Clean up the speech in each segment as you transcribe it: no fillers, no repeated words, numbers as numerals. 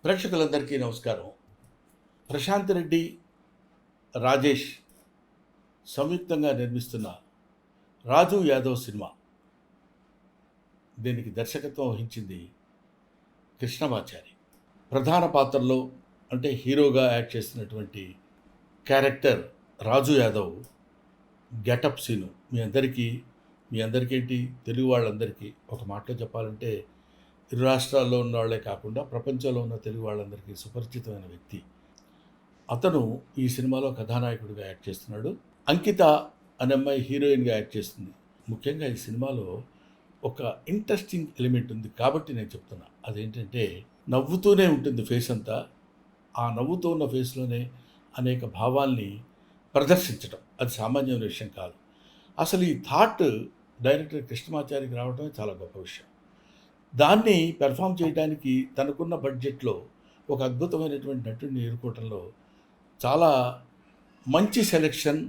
ప్రేక్షకులందరికీ నమస్కారం. ప్రశాంత్ రెడ్డి, రాజేష్ సంయుక్తంగా నిర్మిస్తున్న 'రాజు యాదవ్' సినిమా. దీనికి దర్శకత్వం వహించింది కృష్ణమాచారి. ప్రధాన పాత్రలో అంటే హీరోగా యాక్ట్ చేస్తున్నటువంటి క్యారెక్టర్ రాజు యాదవ్ గెటప్ సీను మీ అందరికేంటి తెలుగు వాళ్ళందరికీ ఒక మాటలో చెప్పాలంటే ఇరు రాష్ట్రాల్లో ఉన్న వాళ్ళే కాకుండా ప్రపంచంలో ఉన్న తెలుగు వాళ్ళందరికీ సుపరిచితమైన వ్యక్తి. అతను ఈ సినిమాలో కథానాయకుడిగా యాక్ట్ చేస్తున్నాడు. అంకిత అనే అమ్మాయి హీరోయిన్గా యాక్ట్ చేస్తుంది. ముఖ్యంగా ఈ సినిమాలో ఒక ఇంట్రెస్టింగ్ ఎలిమెంట్ ఉంది కాబట్టి నేను చెప్తున్నా. అదేంటంటే నవ్వుతూనే ఉంటుంది ఫేస్ అంతా. ఆ నవ్వుతూ ఉన్న ఫేస్లోనే అనేక భావాల్ని ప్రదర్శించడం అది సామాన్యమైన విషయం కాదు. అసలు ఈ థాట్ డైరెక్టర్ కృష్ణమాచారికి రావడమే చాలా గొప్ప విషయం. దాన్ని పెర్ఫామ్ చేయడానికి తనకున్న బడ్జెట్లో ఒక అద్భుతమైనటువంటి నటుడిని ఎన్నుకోవటంలో చాలా మంచి selection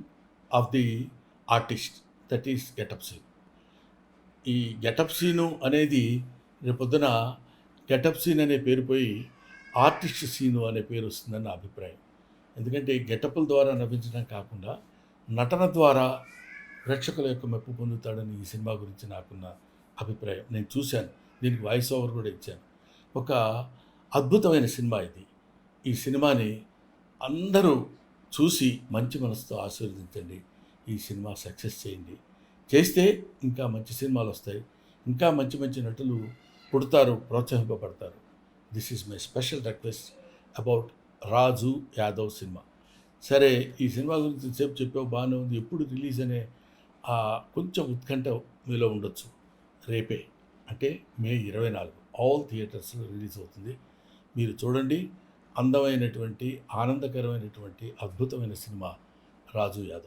of the artist, that is getup scene. ఈ గెటప్ సీను అనేది రేపొద్దున గెటప్ సీన్ అనే పేరు పోయి ఆర్టిస్ట్ సీను అనే పేరు వస్తుందని నా అభిప్రాయం. ఎందుకంటే గెటప్ల ద్వారా నవ్వించడం కాకుండా నటన ద్వారా ప్రేక్షకుల యొక్క మెప్పు పొందుతాడని ఈ సినిమా గురించి నాకున్న అభిప్రాయం. నేను చూశాను, దీనికి వాయిస్ ఓవర్ కూడా ఇచ్చాను. ఒక అద్భుతమైన సినిమా ఇది. ఈ సినిమాని అందరూ చూసి మంచి మనసుతో ఆశీర్వదించండి. ఈ సినిమా సక్సెస్ చేయండి. చేస్తే ఇంకా మంచి సినిమాలు వస్తాయి, ఇంకా మంచి మంచి నటులు పుడతారు, ప్రోత్సహింపబడతారు. This is my special request about Raju Yadav cinema. సరే, ఈ సినిమా గురించి సేపు చెప్పావు, బాగానే ఉంది. ఎప్పుడు రిలీజ్ అనే కొంచెం ఉత్కంఠ మీలో ఉండొచ్చు. రేపే అంటే మే 24 ఆల్ థియేటర్స్లో రిలీజ్ అవుతుంది. మీరు చూడండి. అందమైనటువంటి, ఆనందకరమైనటువంటి, అద్భుతమైన సినిమా 'రాజు యాదవ్'.